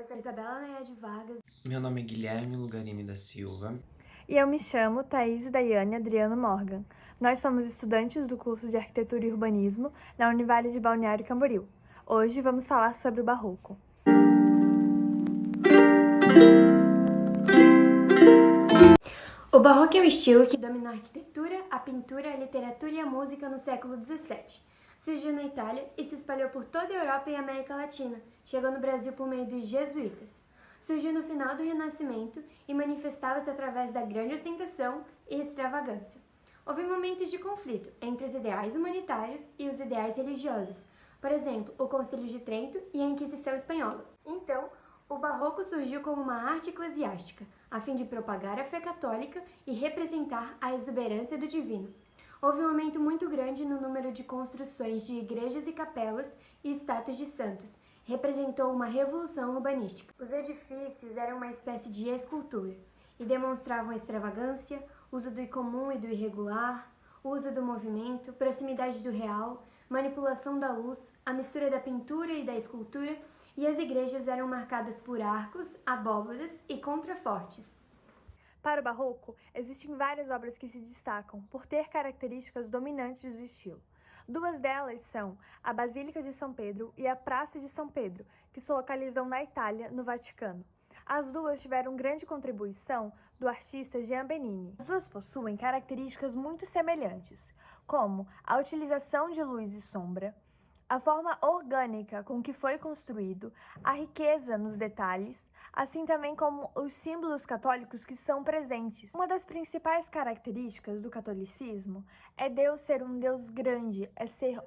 sou Isabela Nayade Vargas. Meu nome é Guilherme Lugarini da Silva. E eu me chamo Thaís Daiane Adriano Morgan. Nós somos estudantes do curso de Arquitetura e Urbanismo na Univale de Balneário Camboriú. Hoje vamos falar sobre o Barroco. O Barroco é um estilo que dominou a arquitetura, a pintura, a literatura e a música no século XVII. Surgiu na Itália e se espalhou por toda a Europa e América Latina, chegou no Brasil por meio dos jesuítas. Surgiu no final do Renascimento e manifestava-se através da grande ostentação e extravagância. Houve momentos de conflito entre os ideais humanitários e os ideais religiosos, por exemplo, o Concílio de Trento e a Inquisição Espanhola. Então, o Barroco surgiu como uma arte eclesiástica, a fim de propagar a fé católica e representar a exuberância do divino. Houve um aumento muito grande no número de construções de igrejas e capelas e estátuas de santos. Representou uma revolução urbanística. Os edifícios eram uma espécie de escultura e demonstravam extravagância, uso do incomum e do irregular, uso do movimento, proximidade do real, manipulação da luz, a mistura da pintura e da escultura, e as igrejas eram marcadas por arcos, abóbadas e contrafortes. Para o Barroco, existem várias obras que se destacam por ter características dominantes do estilo. Duas delas são a Basílica de São Pedro e a Praça de São Pedro, que se localizam na Itália, no Vaticano. As duas tiveram grande contribuição do artista Gian Bernini. As duas possuem características muito semelhantes, como a utilização de luz e sombra, a forma orgânica com que foi construído, a riqueza nos detalhes, assim também como os símbolos católicos que são presentes. Uma das principais características do catolicismo é Deus ser um Deus grande, é ser,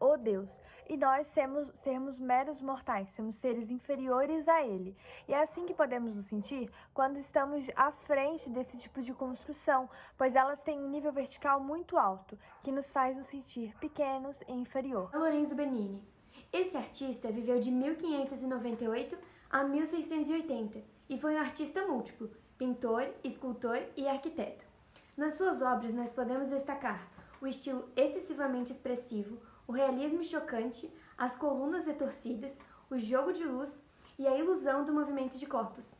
o Deus, e nós sermos meros mortais, sermos seres inferiores a Ele. E é assim que podemos nos sentir quando estamos à frente desse tipo de construção, pois elas têm um nível vertical muito alto, que nos faz nos sentir pequenos e inferior. Lorenzo Bernini. Esse artista viveu de 1598 a 1680 e foi um artista múltiplo, pintor, escultor e arquiteto. Nas suas obras nós podemos destacar o estilo excessivamente expressivo, o realismo chocante, as colunas retorcidas, o jogo de luz e a ilusão do movimento de corpos.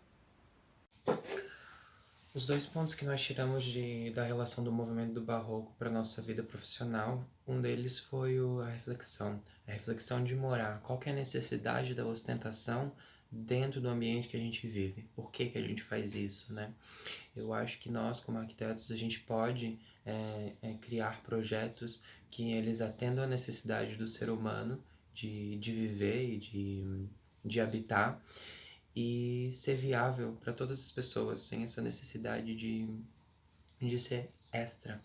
Os dois pontos que nós tiramos da relação do movimento do Barroco para a nossa vida profissional, um deles foi a reflexão de morar, qual que é a necessidade da ostentação dentro do ambiente que a gente vive, por que a gente faz isso, né? Eu acho que nós, como arquitetos, a gente pode criar projetos que eles atendam a necessidade do ser humano de viver e de habitar, e ser viável para todas as pessoas, sem essa necessidade de ser extra.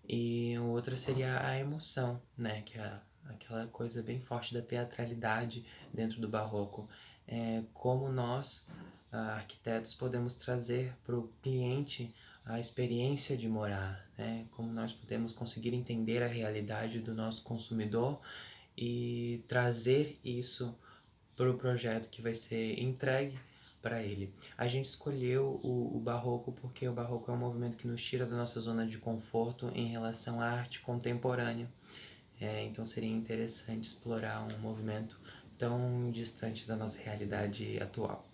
E outra seria a emoção, né? Que é aquela coisa bem forte da teatralidade dentro do Barroco. Como nós, arquitetos, podemos trazer para o cliente a experiência de morar, né? Como nós podemos conseguir entender a realidade do nosso consumidor e trazer isso para o projeto que vai ser entregue para ele. A gente escolheu o Barroco porque o Barroco é um movimento que nos tira da nossa zona de conforto em relação à arte contemporânea. Então seria interessante explorar um movimento tão distante da nossa realidade atual.